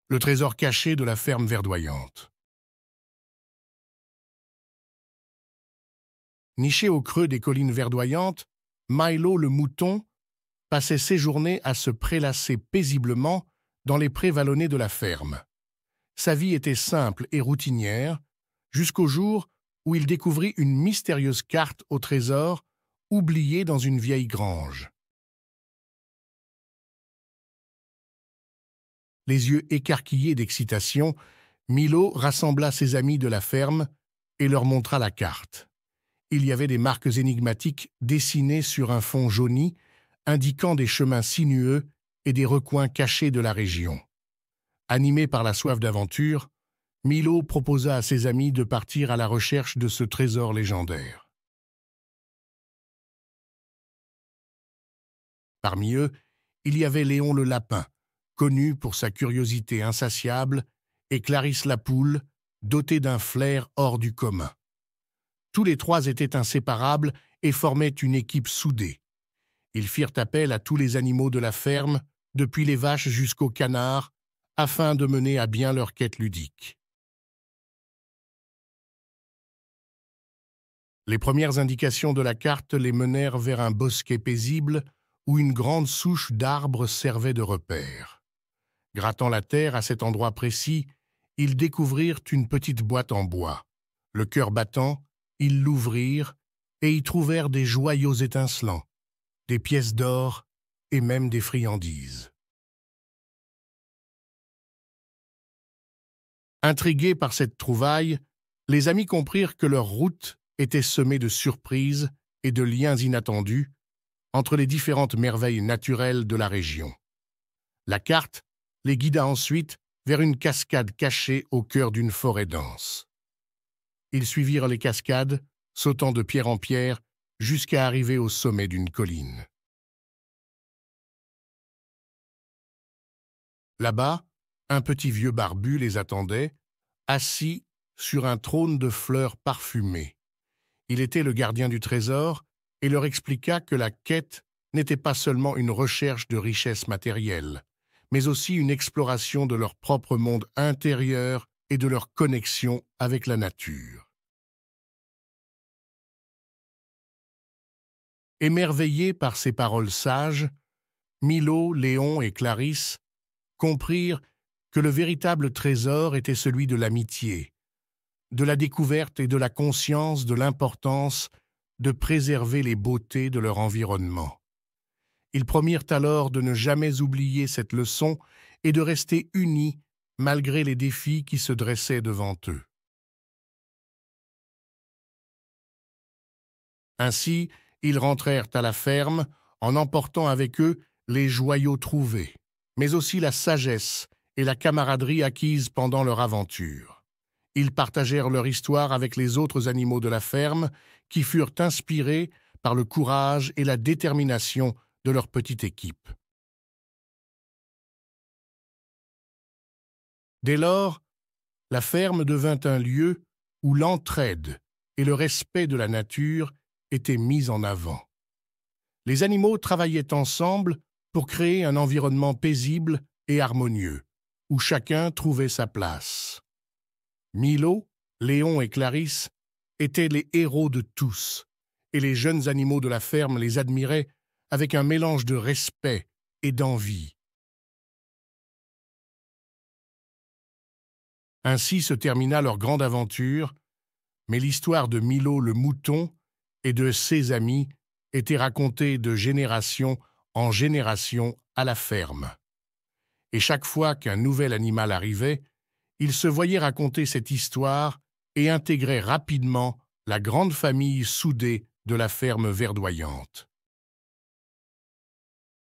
le trésor caché de la ferme verdoyante. Niché au creux des collines verdoyantes, Milo le mouton passait ses journées à se prélasser paisiblement dans les prés vallonnés de la ferme. Sa vie était simple et routinière, jusqu'au jour où il découvrit une mystérieuse carte au trésor oubliée dans une vieille grange. Les yeux écarquillés d'excitation, Milo rassembla ses amis de la ferme et leur montra la carte. Il y avait des marques énigmatiques dessinées sur un fond jauni, indiquant des chemins sinueux et des recoins cachés de la région. Animé par la soif d'aventure, Milo proposa à ses amis de partir à la recherche de ce trésor légendaire. Parmi eux, il y avait Léon le lapin, connu pour sa curiosité insatiable, et Clarisse la poule, dotée d'un flair hors du commun. Tous les trois étaient inséparables et formaient une équipe soudée. Ils firent appel à tous les animaux de la ferme, depuis les vaches jusqu'aux canards, afin de mener à bien leur quête ludique. Les premières indications de la carte les menèrent vers un bosquet paisible où une grande souche d'arbres servait de repère. Grattant la terre à cet endroit précis, ils découvrirent une petite boîte en bois. Le cœur battant, ils l'ouvrirent et y trouvèrent des joyaux étincelants, des pièces d'or et même des friandises. Intrigués par cette trouvaille, les amis comprirent que leur route était semée de surprises et de liens inattendus entre les différentes merveilles naturelles de la région. La carte les guida ensuite vers une cascade cachée au cœur d'une forêt dense. Ils suivirent les cascades, sautant de pierre en pierre, jusqu'à arriver au sommet d'une colline. Là-bas, un petit vieux barbu les attendait, assis sur un trône de fleurs parfumées. Il était le gardien du trésor et leur expliqua que la quête n'était pas seulement une recherche de richesses matérielles, mais aussi une exploration de leur propre monde intérieur et de leur connexion avec la nature. Émerveillés par ces paroles sages, Milo, Léon et Clarisse comprirent que le véritable trésor était celui de l'amitié, de la découverte et de la conscience de l'importance de préserver les beautés de leur environnement. Ils promirent alors de ne jamais oublier cette leçon et de rester unis malgré les défis qui se dressaient devant eux. Ainsi, ils rentrèrent à la ferme en emportant avec eux les joyaux trouvés, mais aussi la sagesse et la camaraderie acquises pendant leur aventure. Ils partagèrent leur histoire avec les autres animaux de la ferme qui furent inspirés par le courage et la détermination de leur petite équipe. Dès lors, la ferme devint un lieu où l'entraide et le respect de la nature étaient mis en avant. Les animaux travaillaient ensemble pour créer un environnement paisible et harmonieux, où chacun trouvait sa place. Milo, Léon et Clarisse étaient les héros de tous, et les jeunes animaux de la ferme les admiraient avec un mélange de respect et d'envie. Ainsi se termina leur grande aventure, mais l'histoire de Milo le mouton et de ses amis était racontée de génération en génération à la ferme. Et chaque fois qu'un nouvel animal arrivait, il se voyait raconter cette histoire et intégrait rapidement la grande famille soudée de la ferme verdoyante.